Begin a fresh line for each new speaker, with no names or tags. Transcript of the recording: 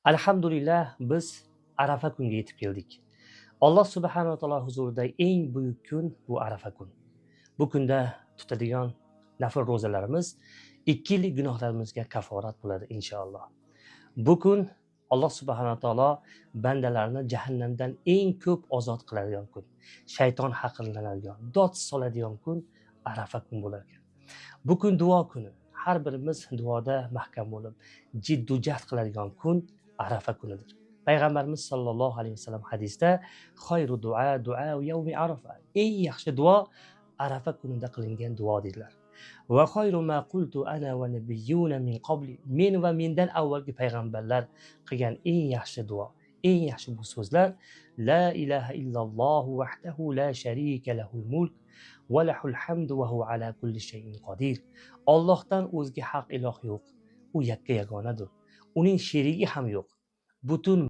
Alhamdulillah biz Arafa kunga yetib keldik. Alloh subhanahu va taolo huzurida eng buyuk kun bu Arafa kun. Bu kunda tutadigan nafl ro'zalarimiz 2 yillik gunohlarimizga kaforat bo'ladi inshaalloh. Bu kun Alloh subhanahu va taolo bandalarni jahannamdan eng ko'p ozod qiladigan kun. Shayton haqirlanadigan, dod soladigan kun Arafa kun bo'lar ekan. Bu kun duo kuni. Har birimiz duoda mahkam bo'lib, jiddu jahd qiladigan kun Arafa kunidir. Payg'ambarimiz sollallohu alayhi vasallam hadisda xayru duo yawmi Arafa. Eng yaxshi duo Arafa kunida qilingan duo dedilar. Va xayru ma qultu ana va nabiyyuna min qabli. Men va mendan avvalgi payg'ambarlar qilgan eng yaxshi duo, eng yaxshi bu so'zlar la ilaha illalloh vahdahu la sharika lahul mulk va lahul hamdu va huwa ala kulli shay'in qodir. Allohdan o'zga haq iloh yo'q. U yakka yagonadir. Uning sherigi ham yo'q. Butun